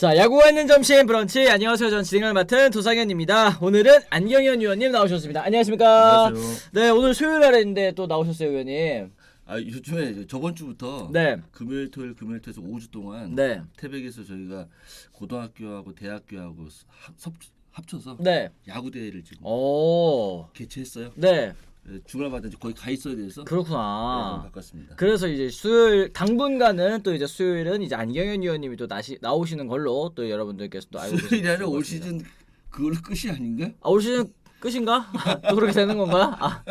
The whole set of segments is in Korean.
자, 야구가 있는 점심 브런치. 안녕하세요. 전 진행을 맡은 도상현입니다. 오늘은 안경현 위원님 나오셨습니다. 안녕하십니까? 안녕하세요. 네, 오늘 수요일 날인데 또 나오셨어요, 위원님. 요즘에 저번 주부터 네. 금요일 토요일 5주 동안 네. 태백에서 저희가 고등학교하고 대학교하고 합쳐서 네. 야구 대회를 지금 오. 개최했어요. 네. 주말마다 이제 거의 가 있어야 돼서 그렇구나. 바꿨습니다. 그래서 이제 수요일 당분간은 또 이제 수요일은 이제 안경현 위원님이 또 나오시는 걸로 또 여러분들께서 또 알고 계시는 수요일이 아니라 올 시즌 그걸로 끝이 아닌가? 올 시즌 끝인가? 또 그렇게 되는 건가?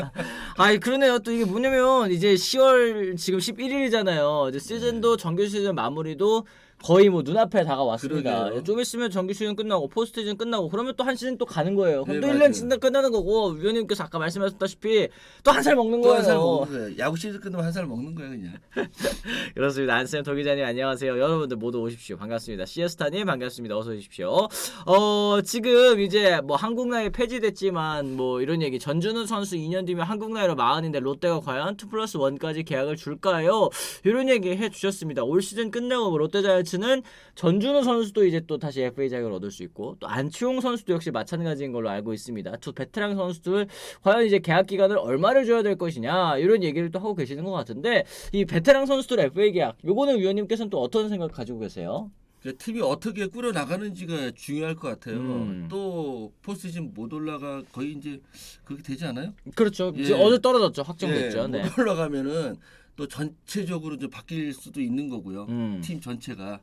그러네요. 또 이게 뭐냐면 이제 10월 지금 11일이잖아요. 이제 시즌도 정규 시즌 마무리도 거의 뭐 눈앞에 다가왔습니다. 그러게요. 좀 있으면 정규 시즌 끝나고 포스트 시즌 끝나고 그러면 또 한 시즌 또 가는 거예요. 그럼 네, 또 1년 맞아요. 진짜 끝나는 거고 위원님께서 아까 말씀하셨다시피 또 한 살 먹는 또 거예요. 한 살 먹는 거야. 야구 시즌 끝나면 한 살 먹는 거야 그냥. 그렇습니다. 안쌤 도기자님 안녕하세요. 여러분들 모두 오십시오. 반갑습니다. 시에스타님 반갑습니다. 어서 오십시오. 지금 이제 뭐 한국 나이 폐지됐지만 뭐 이런 얘기 전준우 선수 2년 뒤면 한국 나이로 40인데 롯데가 과연 2+1까지 계약을 줄까요? 이런 얘기 해주셨습니다. 올 시즌 끝나고 롯데자이언츠는 전준우 선수도 이제 또 다시 FA 자격을 얻을 수 있고 또 안치홍 선수도 역시 마찬가지인 걸로 알고 있습니다. 두 베테랑 선수들 과연 이제 계약 기간을 얼마를 줘야 될 것이냐 이런 얘기를 또 하고 계시는 것 같은데 이 베테랑 선수들 FA 계약 요거는 위원님께서는 또 어떤 생각 가지고 계세요? 그러니까 팀이 어떻게 꾸려 나가는지가 중요할 것 같아요. 음. 또 포스트시즌 못 올라가 거의 이제 그렇게 되지 않아요? 그렇죠. 예. 지금 어제 떨어졌죠. 확정됐죠. 네. 못 올라가면은 또 전체적으로 좀 바뀔 수도 있는 거고요. 음. 팀 전체가.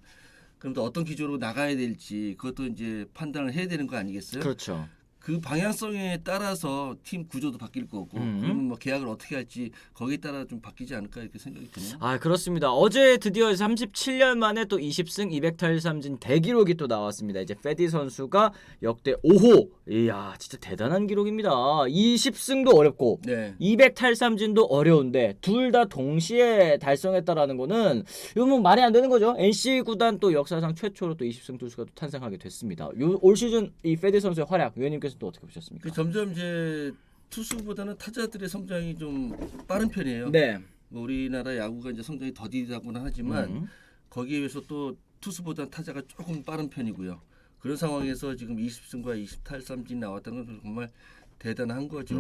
그럼 또 어떤 기조로 나가야 될지 그것도 이제 판단을 해야 되는 거 아니겠어요? 그렇죠. 그 방향성에 따라서 팀 구조도 바뀔 거고 그러면 뭐 계약을 어떻게 할지 거기에 따라 좀 바뀌지 않을까 이렇게 생각이 드네요. 그렇습니다. 어제 드디어 37년 만에 또 20승 2탈삼진 대기록이 또 나왔습니다. 이제 페디 선수가 역대 5호. 이야, 진짜 대단한 기록입니다. 20승도 어렵고 네. 2탈삼진도 어려운데 둘 다 동시에 달성했다라는 거는 이건 뭐 말이 안 되는 거죠. NC 구단 또 역사상 최초로 또 20승 투수가 또 탄생하게 됐습니다. 올 시즌 이 페디 선수의 활약 위원님께서 또 어떻게 보셨습니까? 점점 이제 투수보다는 타자들의 성장이 좀 빠른 편이에요. 네. 뭐 우리나라 야구가 이제 성장이 더디다고는 하지만 거기에 비해서 또 투수보다 타자가 조금 빠른 편이고요. 그런 상황에서 지금 20승과 20탈삼진 나왔다는 건 정말 대단한 거죠.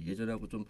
예전하고 좀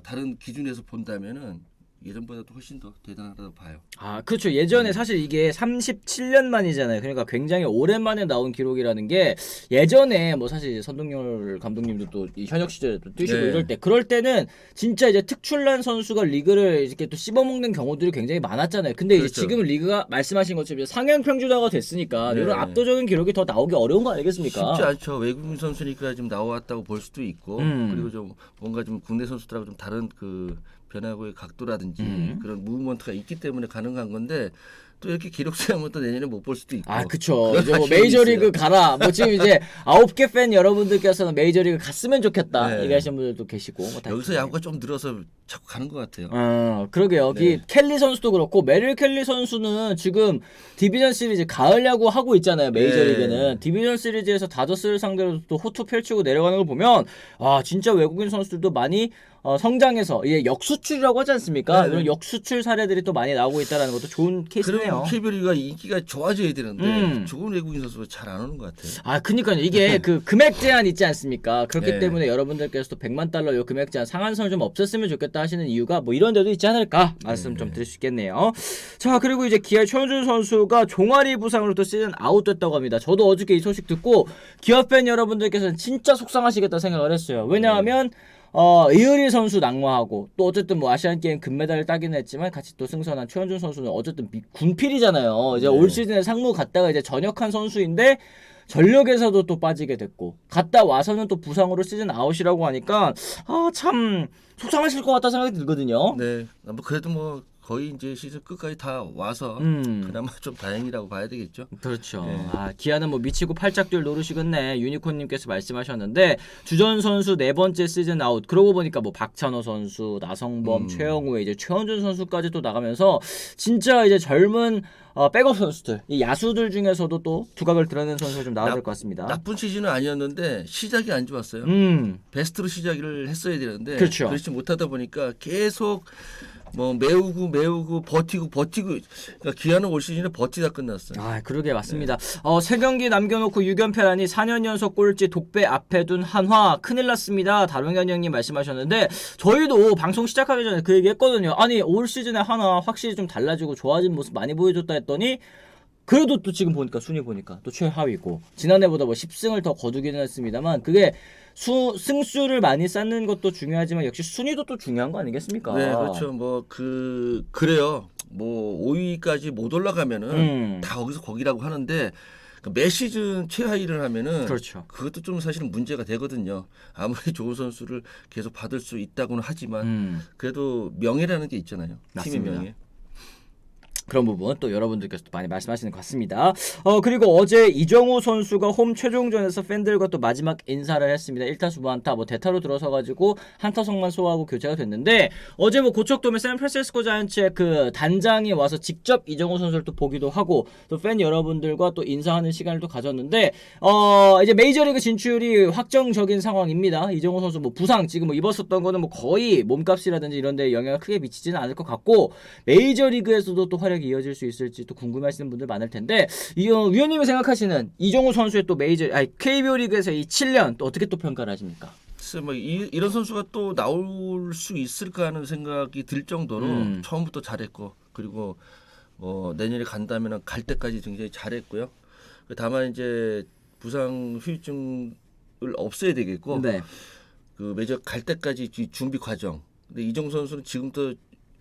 다른 기준에서 본다면은 예전보다도 훨씬 더 대단하다고 봐요. 그렇죠. 예전에 사실 이게 37년 만이잖아요. 그러니까 굉장히 오랜만에 나온 기록이라는 게 예전에 뭐 사실 이제 선동열 감독님도 또 이 현역 시절에 또 뛰시고 네. 이럴 때 그럴 때는 진짜 이제 특출난 선수가 리그를 이렇게 또 씹어먹는 경우들이 굉장히 많았잖아요. 근데 이제 그렇죠. 지금 리그가 말씀하신 것처럼 이제 상향 평준화가 됐으니까 네. 이런 압도적인 기록이 더 나오기 어려운 거 아니겠습니까? 쉽지 않죠. 외국인 선수니까 지금 나왔다고 볼 수도 있고 그리고 좀 뭔가 좀 국내 선수들하고 좀 다른 그 변화구의 각도라든지 그런 무브먼트가 있기 때문에 가능한 건데 또 이렇게 기록 세우면 또 내년에 못 볼 수도 있고. 그쵸. 그런 이제 뭐 아쉬움이 메이저리그 있어요. 가라. 뭐 지금 이제 9개 팬 여러분들께서는 메이저리그 갔으면 좋겠다. 네. 얘기하시는 분들도 계시고. 뭐 다 여기서 있겠네요. 야구가 좀 늘어서 자꾸 가는 것 같아요. 그러게요. 여기 네. 켈리 선수도 그렇고 메릴 켈리 선수는 지금 디비전 시리즈 가을 야구 하고 있잖아요. 메이저리그는. 네. 디비전 시리즈에서 다저스를 상대로 또 호투 펼치고 내려가는 걸 보면 진짜 외국인 선수들도 많이 성장해서 이게 역수출이라고 하지 않습니까? 네. 이런 역수출 사례들이 또 많이 나오고 있다는 것도 좋은 케이스네요. 그럼 KBO가 인기가 좋아져야 되는데 좋은 외국인 선수가 잘 안 오는 것 같아요. 그니까요. 이게 그 금액 제한 있지 않습니까? 그렇기 네. 때문에 여러분들께서도 $100만 요 금액 제한 상한선을 좀 없앴으면 좋겠다 하시는 이유가 뭐 이런 데도 있지 않을까 말씀 좀 드릴 수 있겠네요. 자, 그리고 이제 기아 최원준 선수가 종아리 부상으로 또 시즌 아웃됐다고 합니다. 저도 어저께 이 소식 듣고 기아 팬 여러분들께서는 진짜 속상하시겠다 생각을 했어요. 왜냐하면 이의리 선수 낙마하고 또 어쨌든 뭐 아시안 게임 금메달을 따기는 했지만 같이 또 승선한 최원준 선수는 어쨌든 군필이잖아요. 이제 올 시즌에 상무 갔다가 이제 전역한 선수인데 전력에서도 또 빠지게 됐고 갔다 와서는 또 부상으로 시즌 아웃이라고 하니까 참 속상하실 것 같다 생각이 들거든요. 네. 뭐 그래도 뭐 거의 이제 시즌 끝까지 다 와서 그나마 좀 다행이라고 봐야 되겠죠. 그렇죠. 네. 기아는 뭐 미치고 팔짝 뛸 노릇이겠네. 유니콘님께서 말씀하셨는데 주전 선수 4번째 시즌 아웃. 그러고 보니까 뭐 박찬호 선수, 나성범, 최영우에 이제 최원준 선수까지 또 나가면서 진짜 이제 젊은 백업 선수들, 이 야수들 중에서도 또 두각을 드러내는 선수가 좀 나와야 될 것 같습니다. 나쁜 시즌은 아니었는데 시작이 안 좋았어요. 베스트로 시작을 했어야 되는데 그렇죠. 그렇지 못하다 보니까 계속 뭐 메우고 버티고 그러니까 기아는 올 시즌에 버티다 끝났어요. 아, 그러게 맞습니다. 세 경기 남겨놓고 6연패라니 4년 연속 꼴찌 독배 앞에 둔 한화 큰일 났습니다. 다롱현 형님 말씀하셨는데 저희도 방송 시작하기 전에 그 얘기 했거든요. 아니 올 시즌에 한화 확실히 좀 달라지고 좋아진 모습 많이 보여줬다 했더니 그래도 또 지금 보니까 순위 보니까 또 최하위고 지난해보다 뭐 10승을 더 거두기는 했습니다만 그게 승수를 많이 쌓는 것도 중요하지만 역시 순위도 또 중요한 거 아니겠습니까? 네, 그렇죠. 뭐 그래요. 뭐 5위까지 못 올라가면은 다 거기라고 하는데 매 시즌 최하위를 하면은 그렇죠. 그것도 좀 사실은 문제가 되거든요. 아무리 좋은 선수를 계속 받을 수 있다고는 하지만 그래도 명예라는 게 있잖아요. 맞습니다. 팀의 명예. 그런 부분 또 여러분들께서 많이 말씀하시는 것 같습니다. 그리고 어제 이정우 선수가 홈 최종전에서 팬들과 또 마지막 인사를 했습니다. 1타수 무안타 뭐 대타로 들어서가지고 한타석만 소화하고 교체가 됐는데 어제 뭐 고척돔의 샌프란시스코 자이언츠의 그 단장이 와서 직접 이정우 선수를 또 보기도 하고 또 팬 여러분들과 또 인사하는 시간을 또 가졌는데 이제 메이저리그 진출이 확정적인 상황입니다. 이정우 선수 뭐 부상 지금 뭐 입었었던 거는 뭐 거의 몸값이라든지 이런 데 영향을 크게 미치지는 않을 것 같고 메이저리그에서도 또 활약이 이어질 수 있을지 또 궁금해하시는 분들 많을 텐데 위원님이 생각하시는 이정우 선수의 또 KBO 리그에서 이 7년 또 어떻게 또 평가를 하십니까? 글쎄 뭐 이런 선수가 또 나올 수 있을까 하는 생각이 들 정도로 처음부터 잘했고 그리고 뭐 내년에 간다면 갈 때까지 굉장히 잘했고요. 다만 이제 부상 후유증을 없애야 되겠고 네. 그 메이저 갈 때까지 준비 과정. 근데 이정우 선수는 지금부터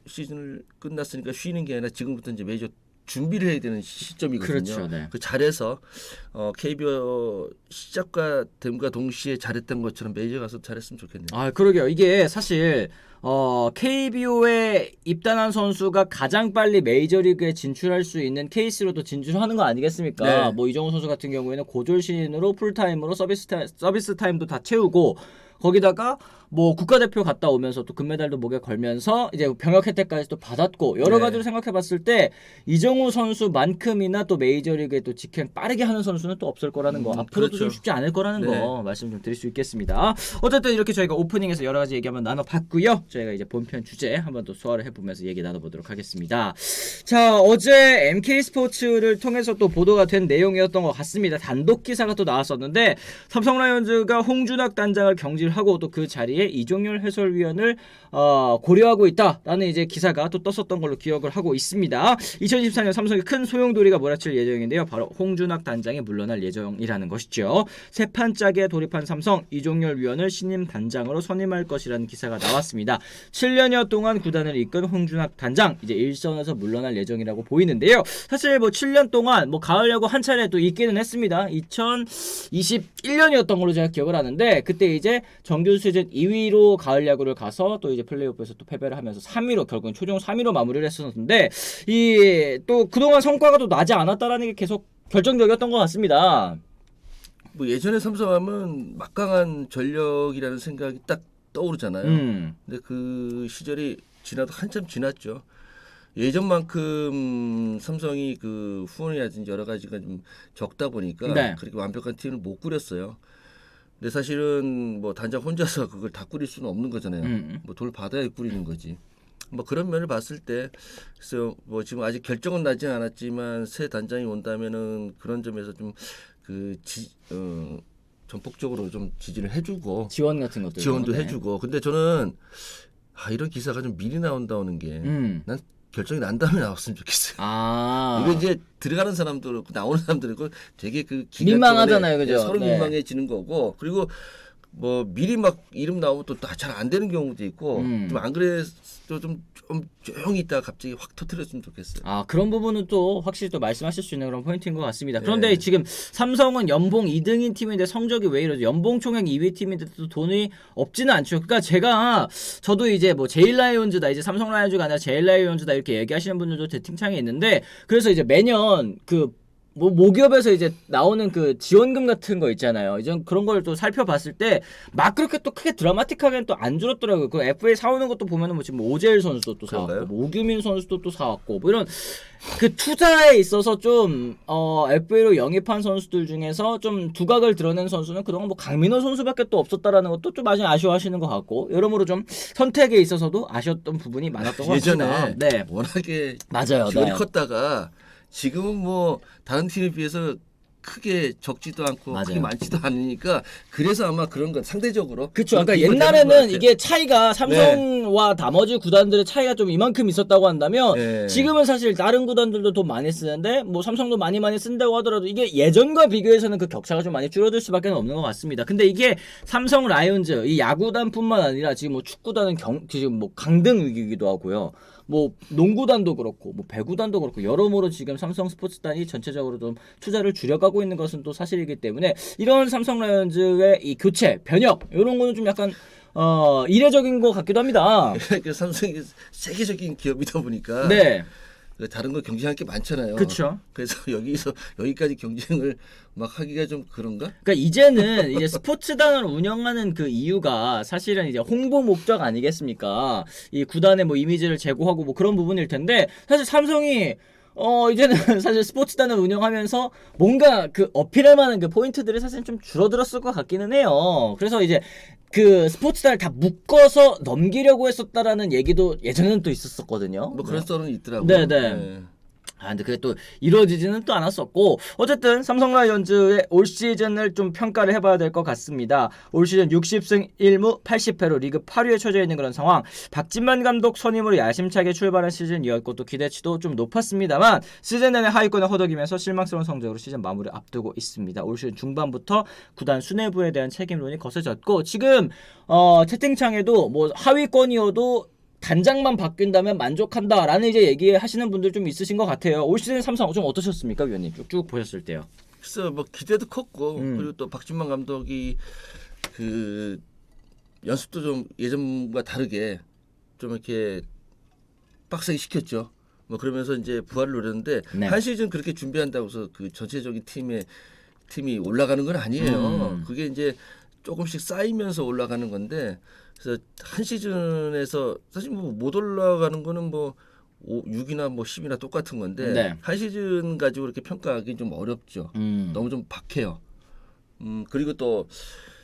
시즌을 끝났으니까 쉬는 게 아니라 지금부터 이제 메이저 준비를 해야 되는 시점이거든요. 그렇죠, 네. 그 잘해서 KBO 시작과 됨과 동시에 잘했던 것처럼 메이저 가서 잘했으면 좋겠네요. 아, 그러게요. 이게 사실 KBO에 입단한 선수가 가장 빨리 메이저리그에 진출할 수 있는 케이스로도 진출하는 거 아니겠습니까? 네. 뭐 이정우 선수 같은 경우에는 고졸 신인으로 풀타임으로 서비스 타임도 다 채우고 거기다가 뭐 국가대표 갔다 오면서 또 금메달도 목에 걸면서 이제 병역 혜택까지 또 받았고 여러 네. 가지로 생각해봤을 때 이정우 선수만큼이나 또 메이저리그에 또 직행 빠르게 하는 선수는 또 없을 거라는 거 앞으로도 그렇죠. 좀 쉽지 않을 거라는 네. 거 말씀 좀 드릴 수 있겠습니다. 어쨌든 이렇게 저희가 오프닝에서 여러 가지 얘기 한번 나눠봤고요. 저희가 이제 본편 주제 한번 또 소화를 해보면서 얘기 나눠보도록 하겠습니다. 자, 어제 MK스포츠를 통해서 또 보도가 된 내용이었던 것 같습니다. 단독 기사가 또 나왔었는데 삼성 라이온즈가 홍준학 단장을 경질하고 또 그 자리에 이종열 해설위원을 고려하고 있다라는 이제 기사가 또 떴었던 걸로 기억을 하고 있습니다. 2024년 삼성의 큰 소용돌이가 몰아칠 예정인데요. 바로 홍준학 단장이 물러날 예정이라는 것이죠. 새 판짝에 돌입한 삼성 이종열 위원을 신임 단장으로 선임할 것이라는 기사가 나왔습니다. 7년여 동안 구단을 이끈 홍준학 단장 이제 일선에서 물러날 예정이라고 보이는데요. 사실 뭐 7년 동안 뭐 가을 야구 한 차례 또 있기는 했습니다. 2021년이었던 걸로 제가 기억을 하는데 그때 이제 정규 시즌 2위로 가을 야구를 가서 또 이제 플레이오프에서 또 패배를 하면서 3위로 결국은 최종 3위로 마무리를 했었는데 이 또 그동안 성과가 또 나지 않았다라는 게 계속 결정적이었던 것 같습니다. 뭐 예전에 삼성하면 막강한 전력이라는 생각이 딱 떠오르잖아요. 근데 그 시절이 지나도 한참 지났죠. 예전만큼 삼성이 그 후원이라든지 여러 가지가 좀 적다 보니까 네. 그렇게 완벽한 팀을 못 꾸렸어요. 근데 사실은 뭐 단장 혼자서 그걸 다 꾸릴 수는 없는 거잖아요. 뭐 돈을 받아야 꾸리는 거지. 뭐 그런 면을 봤을 때 그래서 뭐 지금 아직 결정은 나지 않았지만 새 단장이 온다면은 그런 점에서 좀 전폭적으로 좀 지지를 해주고 지원 같은 것들 지원도 해주고. 근데 저는 이런 기사가 좀 미리 나온다는 게 난 결정이 난 다음에 나왔으면 좋겠어요. 이거 이제 들어가는 사람도 그렇고 나오는 사람도 그렇고 되게 그 기간 민망하잖아요, 동안에 그죠? 서로 네. 민망해지는 거고 그리고 뭐 미리 막 이름 나오면 또 잘 안 되는 경우도 있고 좀 안 그래도 좀 조용히 있다가 갑자기 확 터뜨렸으면 좋겠어요. 그런 부분은 또 확실히 또 말씀하실 수 있는 그런 포인트인 것 같습니다. 네. 그런데 지금 삼성은 연봉 2등인 팀인데 성적이 왜 이러죠? 연봉 총액 2위 팀인데 또 돈이 없지는 않죠. 그러니까 저도 이제 뭐 제일라이온즈다 이제 삼성 라이온즈가 아니라 제일라이온즈다 이렇게 얘기하시는 분들도 채팅창에 있는데 그래서 이제 매년 뭐 모기업에서 이제 나오는 그 지원금 같은 거 있잖아요. 이제 그런 걸 또 살펴봤을 때 막 그렇게 또 크게 드라마틱하게는 또 안 줄었더라고요. 그 FA 사오는 것도 보면은 뭐 지금 오재일 선수도 또 사왔고, 그런가요? 뭐 오규민 선수도 또 사왔고, 뭐 이런 그 투자에 있어서 좀 FA로 영입한 선수들 중에서 좀 두각을 드러낸 선수는 그동안 뭐 강민호 선수밖에 또 없었다라는 것도 좀 많이 아쉬워하시는 것 같고, 여러모로 좀 선택에 있어서도 아쉬웠던 부분이 많았던 것 같습니다. 예전에 네, 워낙에 맞아요. 지원이 네. 컸다가 지금은 뭐 다른 팀에 비해서 크게 적지도 않고 맞아요. 크게 많지도 않으니까 그래서 아마 그런 건 상대적으로 그렇죠. 그런 그러니까 비교가 되는 것 옛날에는 같아요. 이게 차이가 삼성과 나머지 구단들의 차이가 좀 이만큼 있었다고 한다면 네. 지금은 사실 다른 구단들도 돈 많이 쓰는데 뭐 삼성도 많이 쓴다고 하더라도 이게 예전과 비교해서는 그 격차가 좀 많이 줄어들 수밖에 없는 것 같습니다. 근데 이게 삼성 라이온즈 이 야구단뿐만 아니라 지금 뭐 축구단은 지금 뭐 강등 위기이기도 하고요. 뭐 농구단도 그렇고 뭐 배구단도 그렇고 여러모로 지금 삼성 스포츠단이 전체적으로 좀 투자를 줄여가고 있는 것은 또 사실이기 때문에 이런 삼성 라이온즈의 이 교체 변혁 이런 거는 좀 약간 이례적인 것 같기도 합니다. 그 삼성이 세계적인 기업이다 보니까 네, 다른 거 경쟁할 게 많잖아요. 그렇죠. 그래서 여기서 여기까지 경쟁을 막 하기가 좀 그런가? 그러니까 이제는 이제 스포츠단을 운영하는 그 이유가 사실은 이제 홍보 목적 아니겠습니까? 이 구단의 뭐 이미지를 제고하고 뭐 그런 부분일 텐데 사실 삼성이 이제는 사실 스포츠단을 운영하면서 뭔가 그 어필할 만한 그 포인트들이 사실 좀 줄어들었을 것 같기는 해요. 그래서 이제 그 스포츠단을 다 묶어서 넘기려고 했었다라는 얘기도 예전에는 또 있었었거든요. 뭐 그런 썰은 있더라고요. 네. 근데 그게 또 이루어지지는 또 않았었고 어쨌든 삼성 라이온즈의 올 시즌을 좀 평가를 해봐야 될 것 같습니다. 올 시즌 60승 1무 80패로 리그 8위에 처져 있는 그런 상황. 박진만 감독 선임으로 야심차게 출발한 시즌이었고 또 기대치도 좀 높았습니다만 시즌 내내 하위권에 허덕이면서 실망스러운 성적으로 시즌 마무리 앞두고 있습니다. 올 시즌 중반부터 구단 수뇌부에 대한 책임론이 거세졌고 지금 채팅창에도 뭐 하위권이어도 단장만 바뀐다면 만족한다라는 이제 얘기하시는 분들 좀 있으신 것 같아요. 올 시즌 삼성 좀 어떠셨습니까, 위원님? 쭉쭉 보셨을 때요. 그래서 뭐 기대도 컸고 음. 그리고 또 박진만 감독이 그 연습도 좀 예전과 다르게 좀 이렇게 빡세게 시켰죠. 뭐 그러면서 이제 부활을 노렸는데 네. 한 시즌 그렇게 준비한다고 해서 그 전체적인 팀이 올라가는 건 아니에요. 그게 이제 조금씩 쌓이면서 올라가는 건데 그래서 한 시즌에서 사실 뭐 못 올라가는 거는 뭐 6이나 뭐 10이나 똑같은 건데 네. 한 시즌 가지고 이렇게 평가하기 좀 어렵죠. 너무 좀 박해요. 그리고 또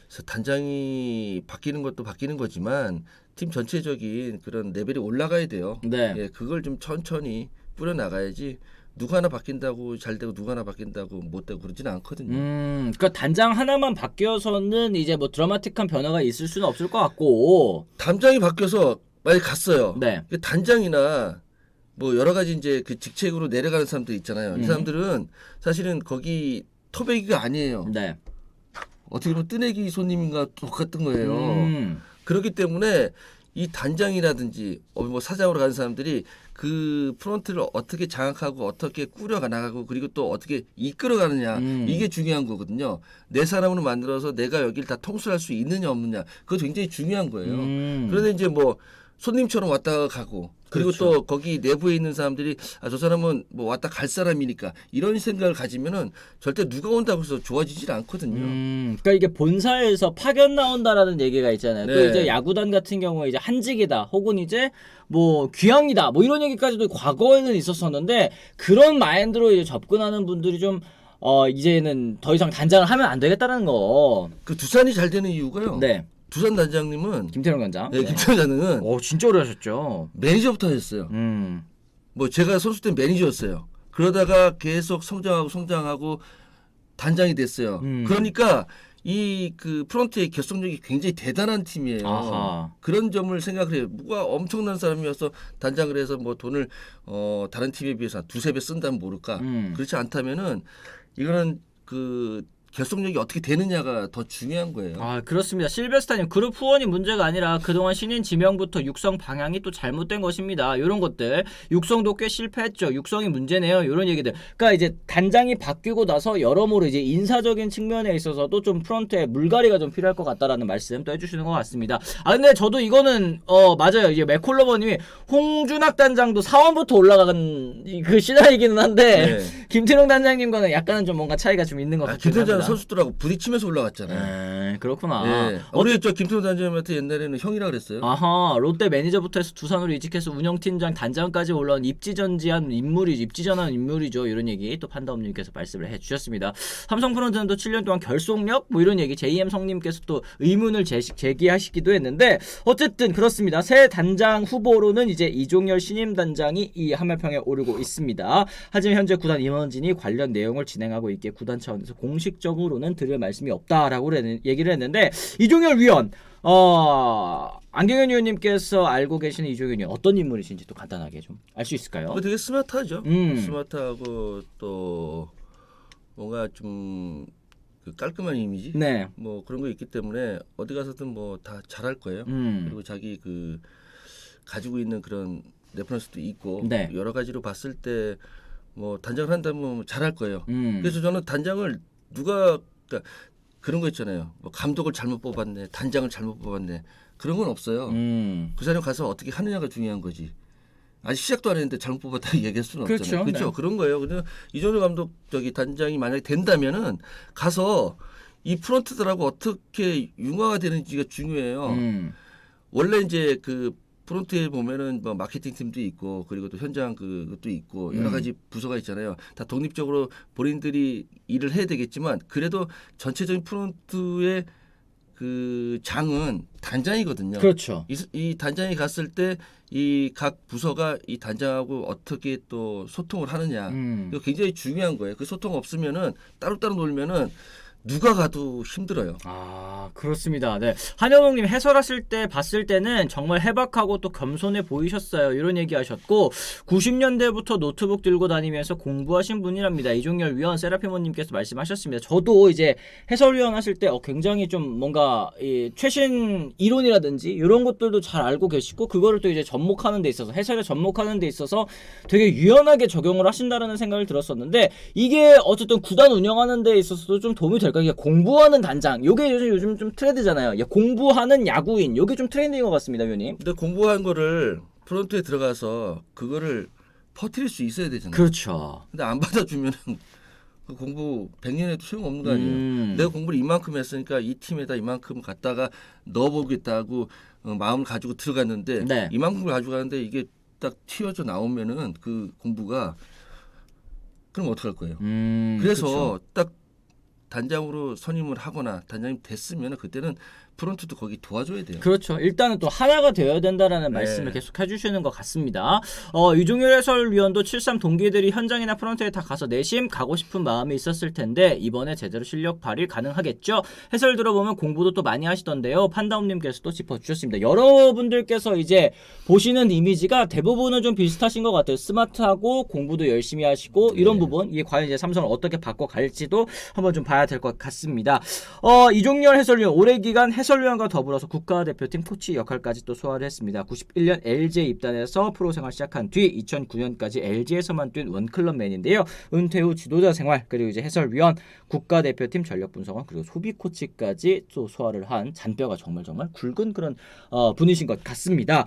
그래서 단장이 바뀌는 것도 바뀌는 거지만 팀 전체적인 그런 레벨이 올라가야 돼요. 네. 예, 그걸 좀 천천히 뿌려 나가야지 누가 하나 바뀐다고 잘 되고 누가 하나 바뀐다고 못 되고 그러지는 않거든요. 그러니까 단장 하나만 바뀌어서는 이제 뭐 드라마틱한 변화가 있을 수는 없을 것 같고. 단장이 바뀌어서 만약 갔어요. 네. 그 단장이나 뭐 여러 가지 이제 그 직책으로 내려가는 사람들 있잖아요. 이 사람들은 사실은 거기 토백이가 아니에요. 네. 어떻게 보면 뜨내기 손님인가 똑같은 거예요. 음. 그렇기 때문에 이 단장이라든지 뭐 사장으로 가는 사람들이 그 프론트를 어떻게 장악하고 어떻게 꾸려가 나가고 그리고 또 어떻게 이끌어가느냐 이게 중요한 거거든요. 내 사람으로 만들어서 내가 여기를 다 통솔할 수 있느냐 없느냐 그거 굉장히 중요한 거예요. 그런데 이제 뭐 손님처럼 왔다 가고 그리고 그렇죠. 또 거기 내부에 있는 사람들이 저 사람은 뭐 왔다 갈 사람이니까 이런 생각을 가지면은 절대 누가 온다고 해서 좋아지질 않거든요. 그러니까 이게 본사에서 파견 나온다라는 얘기가 있잖아요. 또 네. 이제 야구단 같은 경우에 이제 한직이다, 혹은 이제 뭐 귀향이다, 뭐 이런 얘기까지도 과거에는 있었었는데 그런 마인드로 이제 접근하는 분들이 좀 이제는 더 이상 단장을 하면 안 되겠다는 거. 그 두산이 잘 되는 이유가요. 네. 두산 단장님은 김태형 관장. 네, 김태형 단장은 진짜 오래 하셨죠. 매니저부터 하셨어요. 뭐 제가 선수 때 매니저였어요. 그러다가 계속 성장하고 단장이 됐어요. 그러니까 이 그 프런트의 결속력이 굉장히 대단한 팀이에요. 아하. 그런 점을 생각을 해요. 누가 엄청난 사람이어서 단장을 해서 뭐 돈을 다른 팀에 비해서 두세 배 쓴다면 모를까. 그렇지 않다면은 이거는 그 결속력이 어떻게 되느냐가 더 중요한 거예요. 아 그렇습니다. 실베스타님 그룹 후원이 문제가 아니라 그동안 신인 지명부터 육성 방향이 또 잘못된 것입니다. 이런 것들 육성도 꽤 실패했죠. 육성이 문제네요. 이런 얘기들. 그러니까 이제 단장이 바뀌고 나서 여러모로 이제 인사적인 측면에 있어서도 좀 프런트에 물갈이가 좀 필요할 것 같다라는 말씀 또 해주시는 것 같습니다. 아 근데 저도 이거는 맞아요. 이제 맥콜러버님이 홍준학 단장도 사원부터 올라간 그 시나리오이기는 한데 네. 김태룡 단장님과는 약간은 좀 뭔가 차이가 좀 있는 것 같긴 김태현 합니다. 선수들하고 부딪히면서 올라갔잖아요. 그렇구나. 예. 우리 저 김태현 단장님한테 옛날에는 형이라 그랬어요. 아하, 롯데 매니저부터 해서 두산으로 이직해서 운영팀장, 단장까지 올라온 입지전지한 인물이죠. 입지전한 인물이죠. 이런 얘기 또 판다움님께서 말씀을 해주셨습니다. 삼성 프런트는 또 7년 동안 결속력 뭐 이런 얘기 JM 성님께서 또 의문을 제기하시기도 했는데 어쨌든 그렇습니다. 새 단장 후보로는 이제 이종열 신임 단장이 이 한말평에 오르고 있습니다. 하지만 현재 구단 임원진이 관련 내용을 진행하고 있기에 구단 차원에서 공식적으로는 드릴 말씀이 없다라고 얘기를 했는데 이종열 위원 안경현 의원님께서 알고 계시는 이종현 의원 어떤 인물이신지 또 간단하게 좀 알 수 있을까요? 되게 스마트하죠. 스마트하고 또 뭔가 좀 그 깔끔한 이미지, 네. 뭐 그런 거 있기 때문에 어디 가서든 뭐 다 잘할 거예요. 그리고 자기 그 가지고 있는 그런 레퍼런스도 있고 네. 여러 가지로 봤을 때 뭐 단장을 한다면 잘할 거예요. 그래서 저는 단장을 누가 그러니까 그런 거 있잖아요. 뭐 감독을 잘못 뽑았네, 단장을 잘못 뽑았네 그런 건 없어요. 그 사람 가서 어떻게 하느냐가 중요한 거지. 아직 시작도 안 했는데 잘못 뽑았다고 얘기할 수는 없잖아요. 그렇죠. 네. 그런 거예요. 근데 이종효 감독 단장이 만약에 된다면은 가서 이 프런트들하고 어떻게 융화가 되는지가 중요해요. 원래 이제 그 프론트에 보면은 뭐 마케팅 팀도 있고 그리고 또 현장 그것도 있고 여러 가지 부서가 있잖아요. 다 독립적으로 본인들이 일을 해야 되겠지만 그래도 전체적인 프론트의 그 장은 단장이거든요. 그렇죠. 이 단장이 갔을 때 이 각 부서가 이 단장하고 어떻게 또 소통을 하느냐 이거 굉장히 중요한 거예요. 그 소통 없으면은 따로따로 놀면은 누가 가도 힘들어요. 아 그렇습니다. 네 한현웅님 해설하실 때 봤을 때는 정말 해박하고 또 겸손해 보이셨어요. 이런 얘기하셨고 90년대부터 노트북 들고 다니면서 공부하신 분이랍니다. 이종열 위원 세라피모님께서 말씀하셨습니다. 저도 이제 해설위원 하실 때 굉장히 좀 뭔가 이 최신 이론이라든지 이런 것들도 잘 알고 계시고 그거를 또 이제 접목하는 데 있어서 해설에 접목하는 데 있어서 되게 유연하게 적용을 하신다라는 생각을 들었었는데 이게 어쨌든 구단 운영하는 데 있어서도 좀 도움이 될 그러니까 공부하는 단장, 요게 요즘 좀 트렌드잖아요. 공부하는 야구인, 요게 좀 트렌드인 것 같습니다, 위원님. 근데 공부한 거를 프론트에 들어가서 그거를 퍼뜨릴 수 있어야 되잖아요. 그렇죠. 근데 안 받아주면은 그 공부 100년에도 소용없는 거 아니에요. 내가 공부를 이만큼 했으니까 이 팀에다 이만큼 갖다가 넣어보겠다고 마음을 가지고 들어갔는데 네. 이만큼을 가져가는데 이게 딱 튀어져 나오면은 그 공부가 그럼 어떡할 거예요. 그래서 그렇죠. 딱 단장으로 선임을 하거나 단장님 됐으면 그때는 프론트도 거기 도와줘야 돼요. 그렇죠. 일단은 또 하나가 되어야 된다라는 말씀을 계속 해주시는 것 같습니다. 유종열 해설위원도 73 동기들이 현장이나 프런트에 다 가서 내심 가고 싶은 마음이 있었을 텐데 이번에 제대로 실력 발휘 가능하겠죠. 해설 들어보면 공부도 또 많이 하시던데요. 판다움님께서도 짚어주셨습니다. 여러분들께서 이제 보시는 이미지가 대부분은 좀 비슷하신 것 같아요. 스마트하고 공부도 열심히 하시고 이런 부분 이게 과연 이제 삼성을 어떻게 바꿔갈지도 한번 좀 봐야 될 것 같습니다. 이종열 해설위원 오래 기간 해설위원과 더불어서 국가대표팀 코치 역할까지 또 소화를 했습니다. 91년 LG에 입단해서 프로 생활 시작한 뒤 2009년까지 LG에서만 뛴 원클럽맨인데요. 은퇴 후 지도자 생활 그리고 이제 해설위원, 국가대표팀 전력 분석원 그리고 소비 코치까지 또 소화를 한 잔뼈가 정말 굵은 그런 분이신 것 같습니다.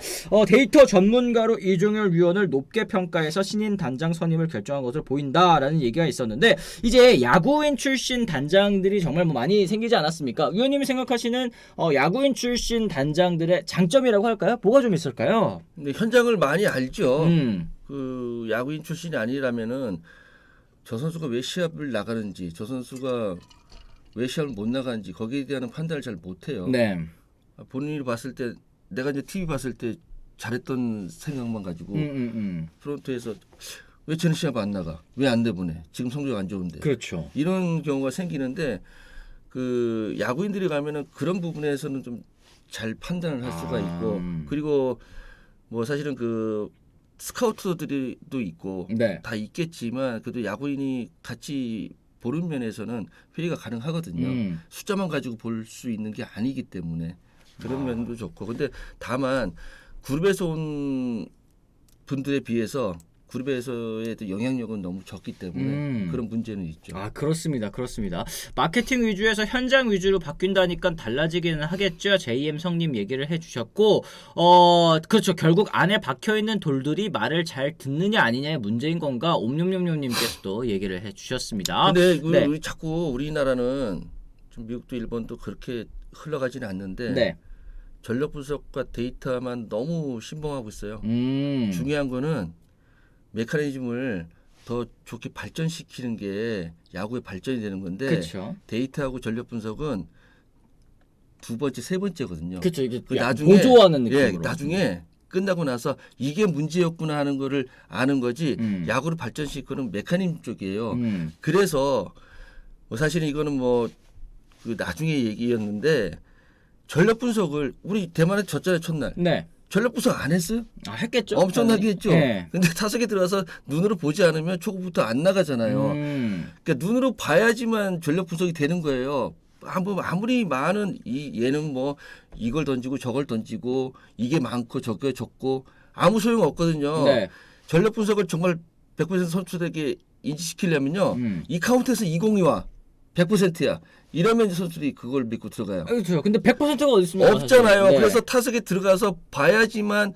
데이터 전문가로 이종열 위원을 높게 평가해서 신인 단장 선임을 결정한 것으로 보인다라는 얘기가 있었는데 이제 야구인 출신 단장들이 정말 뭐 많이 생기지 않았습니까? 위원님이 생각하시는 야구인 출신 단장들의 장점이라고 할까요? 뭐가 좀 있을까요? 근데 현장을 많이 알죠. 그 야구인 출신이 아니라면은 저 선수가 왜 시합을 나가는지, 저 선수가 왜 시합을 못 나가는지 거기에 대한 판단을 잘 못해요. 네. 본인이 봤을 때 내가 이제 TV 봤을 때 잘했던 생각만 가지고 프론트에서 왜 쟤는 시합 안 나가? 왜 안 내보내? 지금 성적 안 좋은데. 그렇죠. 이런 경우가 생기는데 그 야구인들이 가면은 그런 부분에서는 좀 잘 판단을 할 수가 있고 그리고 뭐 사실은 그 스카우터들도 있고 네. 다 있겠지만 그래도 야구인이 같이 보는 면에서는 회의가 가능하거든요. 숫자만 가지고 볼 수 있는 게 아니기 때문에 그런 면도 좋고. 근데 다만 그룹에서 온 분들에 비해서 그룹에서의 영향력은 너무 적기 때문에 그런 문제는 있죠. 아, 그렇습니다. 그렇습니다. 마케팅 위주에서 현장 위주로 바뀐다니까 달라지기는 하겠죠. JM 성님 얘기를 해주셨고, 그렇죠. 결국 안에 박혀있는 돌들이 말을 잘 듣느냐 아니냐의 문제인 건가? 옴뇸뇸뇸님께서도 얘기를 해주셨습니다. 근데 네. 우리 자꾸 우리나라는 좀 미국도 일본도 그렇게 흘러가지는 않는데 네. 전력 분석과 데이터만 너무 신봉하고 있어요. 음. 중요한 거는 메커니즘을 더 좋게 발전시키는 게 야구의 발전이 되는 건데 그렇죠. 데이터하고 전력 분석은 두 번째, 세 번째거든요. 그렇죠. 이게 그 약간 나중에 보조하는 느낌으로. 나중에 끝나고 나서 이게 문제였구나 하는 거를 아는 거지 야구를 발전시키는 메커니즘 쪽이에요. 그래서 뭐 사실은 이거는 뭐 그 나중에 얘기였는데 전력 분석을 우리 대만에 졌잖아요 첫날. 네. 전력 분석 안 했어요? 아, 했겠죠. 엄청나게 했죠. 네. 근데 타석에 들어가서 눈으로 보지 않으면 초구부터 안 나가잖아요. 그러니까 눈으로 봐야지만 전력 분석이 되는 거예요. 아무리 많은 얘는 뭐 이걸 던지고 저걸 던지고 이게 많고 저게 적고 아무 소용 없거든요. 네. 전력 분석을 정말 100% 선수들에게 인지시키려면요. 이 카운트에서 202와 100%야. 이러면 선수들이 그걸 믿고 들어가요. 그렇죠. 근데 100%가 어디 있습니까? 없잖아요. 사실. 네. 그래서 타석에 들어가서 봐야지만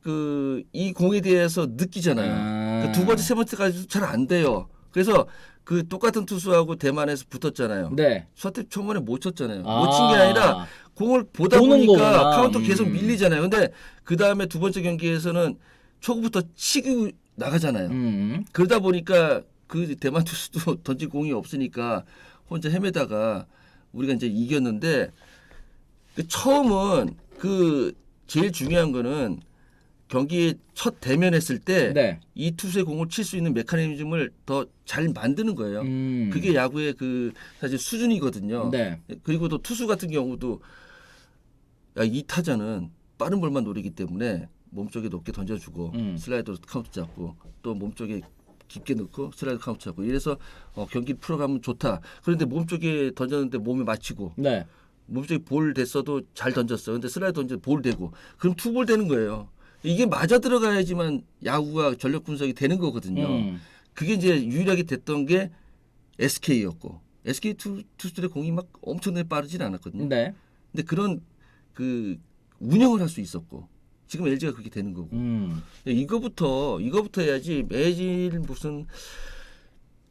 그 이 공에 대해서 느끼잖아요. 두 번째, 세 번째까지 잘 안 돼요. 그래서 그 똑같은 투수하고 대만에서 붙었잖아요. 네. 수아테 초반에 못 쳤잖아요. 못 친 게 아니라 공을 보다 보는 보니까 거구나. 카운터 계속 밀리잖아요. 근데 그 다음에 두 번째 경기에서는 초구부터 치고 나가잖아요. 그러다 보니까 그 대만 투수도 던질 공이 없으니까 혼자 헤매다가 우리가 이제 이겼는데 그 처음은 그 제일 중요한 거는 경기에 첫 대면했을 때 네. 이 투수의 공을 칠 수 있는 메커니즘을 더 잘 만드는 거예요. 그게 야구의 그 사실 수준이거든요. 네. 그리고 또 투수 같은 경우도 이 타자는 빠른 볼만 노리기 때문에 몸쪽에 높게 던져주고 슬라이더로 카운트 잡고 또 몸쪽에 깊게 넣고 슬라이더 카운트 잡고 이래서 경기를 풀어가면 좋다. 그런데 몸쪽에 던졌는데 몸에 맞히고 네. 몸쪽에 볼 됐어도 잘 던졌어. 근데 슬라이더 던져 볼 되고 그럼 투볼 되는 거예요. 이게 맞아 들어가야지만 야구가 전력 분석이 되는 거거든요. 그게 이제 유일하게 됐던 게 SK였고 SK 투수들의 공이 막 엄청나게 빠르진 않았거든요. 네. 근데 그런 그 운영을 할 수 있었고 지금 LG가 그렇게 되는 거고 이거부터 해야지 매일 무슨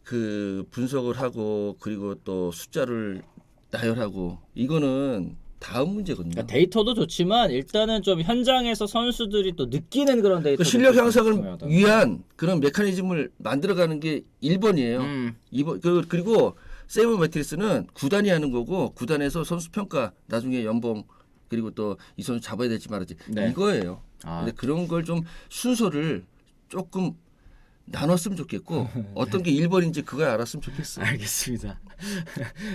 그 분석을 하고 그리고 또 숫자를 나열하고 이거는 다음 문제거든요. 그러니까 데이터도 좋지만 일단은 좀 현장에서 선수들이 또 느끼는 그런 데이터. 그 실력 향상을 위한 그런 메커니즘을 만들어가는 게 1번이에요. 2번 그리고 세이버 매트리스는 구단이 하는 거고 구단에서 선수 평가 나중에 연봉 그리고 또 이 선수 잡아야 될지 말아야지 네. 이거예요. 근데 그런 걸 좀 순서를 조금 나눴으면 좋겠고 어떤 게 1번인지 그걸 알았으면 좋겠어요. 알겠습니다.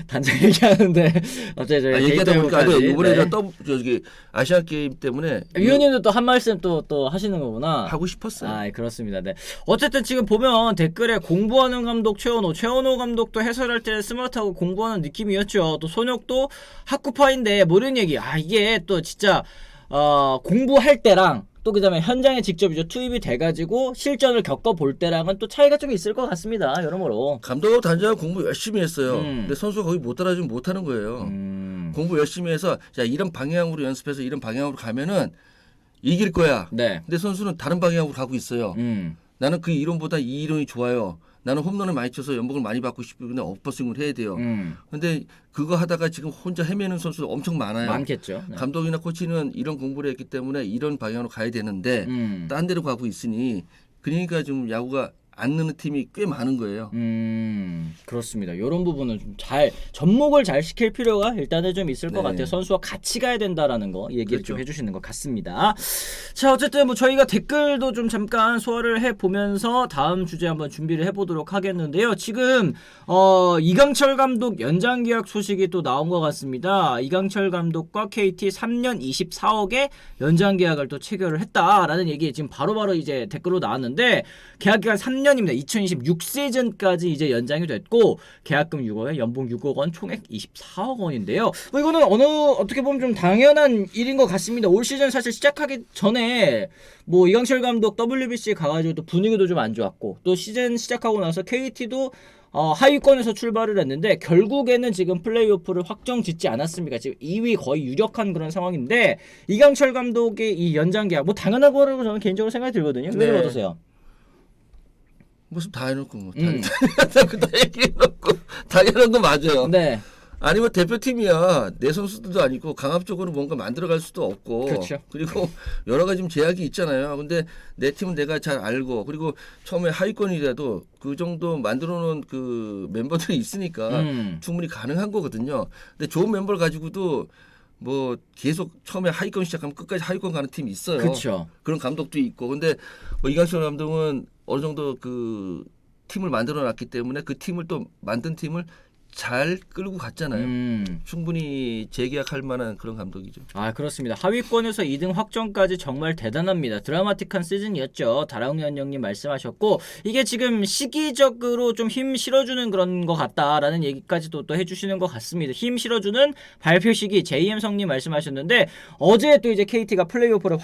단장 얘기하는데 갑자기 저희 얘기하다 보니까 데이터 이번에 네. 저기 아시안 게임 때문에 위원님도 또 한 말씀 또 하시는 거구나. 하고 싶었어요. 아, 그렇습니다. 네. 어쨌든 지금 보면 댓글에 공부하는 감독 최원호 감독도 해설할 때 스마트하고 공부하는 느낌이었죠. 또 손혁도 학구파인데 모르는 얘기. 이게 또 진짜 공부할 때랑 또 그다음에 현장에 직접 이제 투입이 돼가지고 실전을 겪어볼 때랑은 또 차이가 좀 있을 것 같습니다. 여러모로. 감독하고 단장은 공부 열심히 했어요. 근데 선수가 거기 못 따라주면 못하는 거예요. 공부 열심히 해서 자 이런 방향으로 연습해서 이런 방향으로 가면은 이길 거야. 네. 근데 선수는 다른 방향으로 가고 있어요. 나는 그 이론보다 이 이론이 좋아요. 나는 홈런을 많이 쳐서 연봉을 많이 받고 싶은데 엎버스윙을 해야 돼요. 근데 그거 하다가 지금 혼자 헤매는 선수들 엄청 많아요. 많겠죠. 네. 감독이나 코치는 이런 공부를 했기 때문에 이런 방향으로 가야 되는데 딴 데로 가고 있으니 그러니까 지금 야구가 안 느는 팀이 꽤 많은 거예요. 그렇습니다. 이런 부분은 좀 잘 접목을 잘 시킬 필요가 일단은 좀 있을 것 같아요. 선수와 같이 가야 된다라는 거 얘기를 좀 해주시는 것 같습니다. 자, 어쨌든 뭐 저희가 댓글도 좀 잠깐 소화를 해보면서 다음 주제 한번 준비를 해보도록 하겠는데요. 지금 이강철 감독 연장 계약 소식이 또 나온 것 같습니다. 이강철 감독과 KT 3년 24억의 연장 계약을 또 체결을 했다라는 얘기 지금 바로바로 이제 댓글로 나왔는데 계약 기간 3년 내년입니다. 2026 시즌까지 이제 연장이 됐고 계약금 6억에 연봉 6억 원, 총액 24억 원인데요. 뭐 이거는 어떻게 보면 좀 당연한 일인 것 같습니다. 올 시즌 사실 시작하기 전에 뭐 이강철 감독 WBC 가가지고 또 분위기도 좀 안 좋았고 또 시즌 시작하고 나서 KT도 하위권에서 출발을 했는데 결국에는 지금 플레이오프를 확정 짓지 않았습니까? 지금 2위 거의 유력한 그런 상황인데 이강철 감독의 이 연장 계약 뭐 당연한 거라고 저는 개인적으로 생각이 들거든요. 네. 왜 어떠세요? 무슨 다 해놓고 뭐 다 얘기해놓고 당연한 거 맞아요. 네. 아니 뭐 대표팀이야 내 선수들도 아니고 강압적으로 뭔가 만들어갈 수도 없고 그렇죠. 그리고 여러 가지 좀 제약이 있잖아요. 근데 내 팀은 내가 잘 알고 그리고 처음에 하위권이라도 그 정도 만들어놓은 그 멤버들이 있으니까 충분히 가능한 거거든요. 근데 좋은 멤버를 가지고도 뭐 계속 처음에 하위권 시작하면 끝까지 하위권 가는 팀이 있어요. 그렇죠. 그런 감독도 있고 근데 뭐 이강철 감독은 어느 정도 그 팀을 만들어놨기 때문에 그 팀을 또 만든 팀을 잘 끌고 갔잖아요. 충분히 재계약할 만한 그런 감독이죠. 아 그렇습니다. 하위권에서 2등 확정까지 정말 대단합니다. 드라마틱한 시즌이었죠. 다랑현 형님 말씀하셨고 이게 지금 시기적으로 좀 힘 실어주는 그런 것 같다라는 얘기까지도 또 해주시는 것 같습니다. 힘 실어주는 발표 시기 JM 성님 말씀하셨는데 어제 또 이제 KT가 플레이오프를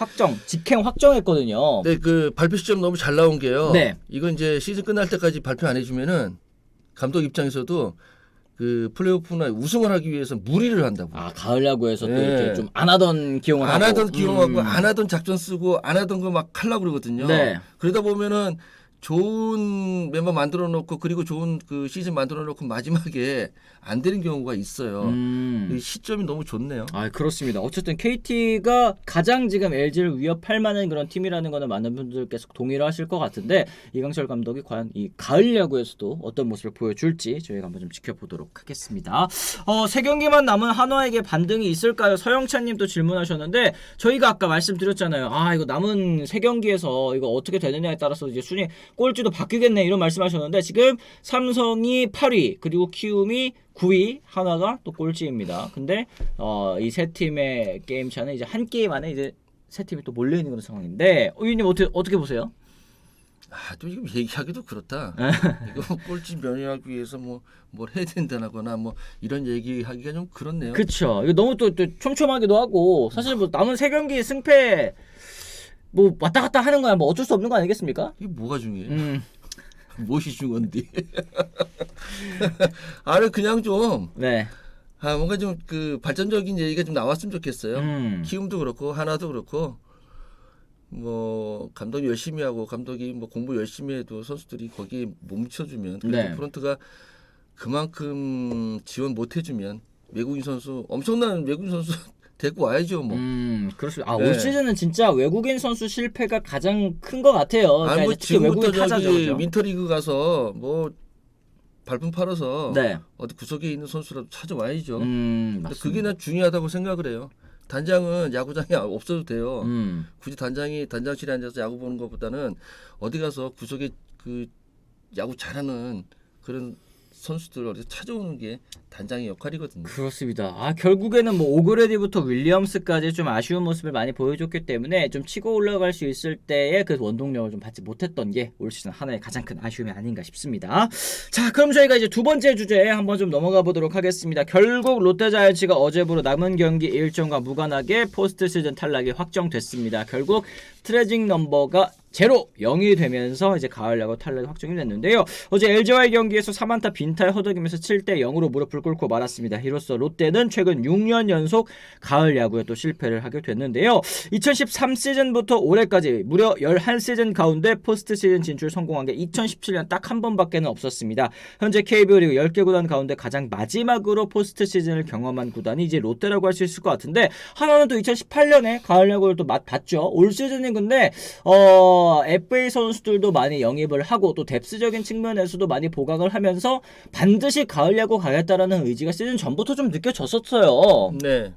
직행 확정했거든요. 네, 그 발표 시점 너무 잘 나온 게요. 네. 이거 이제 시즌 끝날 때까지 발표 안 해주면은 감독 입장에서도 그 플레이오프나 우승을 하기 위해서 무리를 한다고. 아 가을 야구에서 또 네. 이렇게 좀 안 하던 기용을 안 하고 하던 기용하고 안 하던 작전 쓰고 안 하던 거 막 하려고 그러거든요. 네. 그러다 보면은 좋은 멤버 만들어 놓고 그리고 좋은 그 시즌 만들어 놓고 마지막에 안 되는 경우가 있어요. 이 시점이 너무 좋네요. 아 그렇습니다. 어쨌든 KT가 가장 지금 LG를 위협할 만한 그런 팀이라는 거는 많은 분들께서 동의를 하실 것 같은데 이강철 감독이 과연 이 가을 야구에서도 어떤 모습을 보여줄지 저희가 한번 좀 지켜보도록 하겠습니다. 세 경기만 남은 한화에게 반등이 있을까요? 서영찬님도 질문하셨는데 저희가 아까 말씀드렸잖아요. 아 이거 남은 세 경기에서 이거 어떻게 되느냐에 따라서 이제 순위 꼴찌도 바뀌겠네 이런 말씀하셨는데 지금 삼성이 8위 그리고 키움이 9위 한화가 또 꼴찌입니다. 근데 이 세 팀의 게임 차는 이제 한 게임 안에 이제 세 팀이 또 몰려 있는 그런 상황인데 위원님 어떻게 보세요? 아, 또 지금 얘기하기도 그렇다. 이거 꼴찌 면하기 위해서 뭘 해야 된다거나 뭐 이런 얘기하기가 좀 그렇네요. 그렇죠. 이거 너무 또 촘촘하기도 하고 사실 뭐 남은 세 경기 승패 뭐 왔다 갔다 하는 거야 뭐 어쩔 수 없는 거 아니겠습니까? 이게 뭐가 중요해? 무엇이 중요한데? 아니 그냥 좀 네. 뭔가 좀 그 발전적인 얘기가 좀 나왔으면 좋겠어요. 키움도 그렇고 하나도 그렇고 뭐 감독이 열심히 하고 감독이 뭐 공부 열심히 해도 선수들이 거기에 못 묻혀주면 그리고 네. 프런트가 그만큼 지원 못 해주면 엄청난 외국인 선수 데리고 와야죠 뭐. 그렇습니다. 네. 올 시즌은 진짜 외국인 선수 실패가 가장 큰 것 같아요. 아니 뭐 특히 외국인 지금부터 타자죠. 저기 그죠? 윈터리그 가서 뭐 발품 팔아서 네. 어디 구석에 있는 선수라도 찾아와야죠. 맞습니다. 그게 난 중요하다고 생각을 해요. 단장은 야구장에 없어도 돼요. 굳이 단장실에 앉아서 야구 보는 것보다는 어디 가서 구석에 그 야구 잘하는 그런 선수들 어디서 찾아오는 게 단장의 역할이거든요. 그렇습니다. 결국에는 뭐 오그레디부터 윌리엄스까지 좀 아쉬운 모습을 많이 보여줬기 때문에 좀 치고 올라갈 수 있을 때의 그 원동력을 좀 받지 못했던 게 올 시즌 하나의 가장 큰 아쉬움이 아닌가 싶습니다. 자, 그럼 저희가 이제 두 번째 주제에 한번 좀 넘어가 보도록 하겠습니다. 결국 롯데자이언츠가 어제부로 남은 경기 일정과 무관하게 포스트 시즌 탈락이 확정됐습니다. 결국 트레징 넘버가 0이 되면서 이제 가을 야구 탈락이 확정이 됐는데요. 어제 LG와의 경기에서 3안타 빈타에 허덕이면서 7대 0으로 무릎을 꿇고 말았습니다. 이로써 롯데는 최근 6년 연속 가을 야구에 또 실패를 하게 됐는데요. 2013 시즌부터 올해까지 무려 11시즌 가운데 포스트 시즌 진출 성공한 게 2017년 딱 한 번밖에는 없었습니다. 현재 KBO 리그 10개 구단 가운데 가장 마지막으로 포스트 시즌을 경험한 구단이 이제 롯데라고 할 수 있을 것 같은데 하나는 또 2018년에 가을 야구를 또 맛봤죠. 올 시즌은 근데 FA 선수들도 많이 영입을 하고 또 뎁스적인 측면에서도 많이 보강을 하면서 반드시 가을 야구 가겠다라는 의지가 시즌 전부터 좀 느껴졌었어요. 네.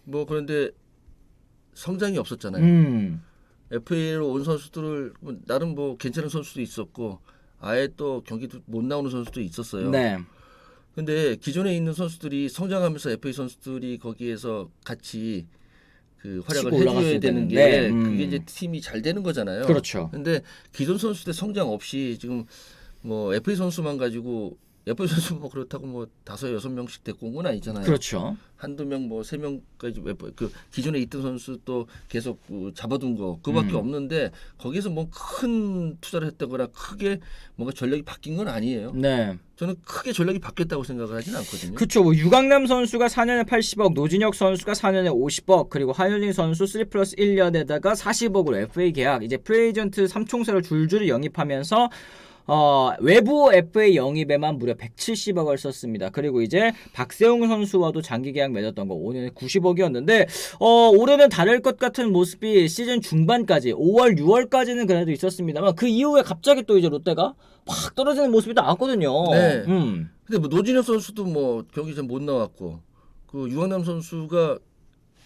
뭐 그런데 성장이 없었잖아요. FA로 온 선수들을 나름 뭐 괜찮은 선수도 있었고 아예 또 경기도 못 나오는 선수도 있었어요. 네. 근데 기존에 있는 선수들이 성장하면서 FA 선수들이 거기에서 같이 그 활약을 치고 올라갔어야 해줘야 되는 게 되는데, 그게 이제 팀이 잘 되는 거잖아요. 그렇죠. 근데 기존 선수들 성장 없이 지금 뭐 FA 선수만 가지고 FA 선수 뭐 그렇다고 뭐 5-6명씩 데리고 온 건 아니잖아요. 그렇죠. 한두 명 뭐 3명까지 그 기존에 있던 선수 또 계속 잡아둔 거 그밖에 없는데 거기서 뭐 큰 투자를 했다거나 크게 뭔가 전력이 바뀐 건 아니에요. 네. 저는 크게 전력이 바뀌었다고 생각을 하진 않거든요. 그쵸. 뭐 유강남 선수가 4년에 80억, 노진혁 선수가 4년에 50억, 그리고 한효진 선수 3+1년에다가 40억으로 FA 계약, 이제 프리에이전트 3총사를 줄줄이 영입하면서 외부 FA 영입에만 무려 170억을 썼습니다. 그리고 이제 박세웅 선수와도 장기 계약 맺었던 거 5년에 90억이었는데 올해는 다를 것 같은 모습이 시즌 중반까지 5월, 6월까지는 그래도 있었습니다만 그 이후에 갑자기 또 이제 롯데가 확 떨어지는 모습이 나왔거든요. 네. 근데 뭐 노진혁 선수도 뭐 경기 잘 못 나왔고 그 유강남 선수가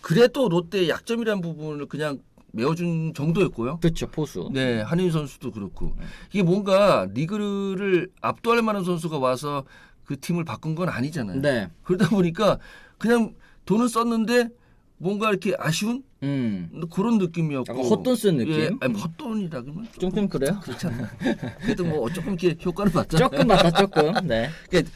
그래도 롯데의 약점이라는 부분을 그냥 메워준 정도였고요. 그렇죠. 포수. 네, 한윤희 선수도 그렇고 이게 뭔가 리그를 압도할 만한 선수가 와서 그 팀을 바꾼 건 아니잖아요. 네. 그러다 보니까 그냥 돈을 썼는데 뭔가 이렇게 아쉬운 그런 느낌이었고. 약간 헛돈 쓴 느낌? 예, 아니, 헛돈이라 그러면 조금 그래요? 그렇잖아요. 그래도 뭐 조금 이렇게 효과는 봤잖아요. 조금 맞다 조금. 네. 그러니까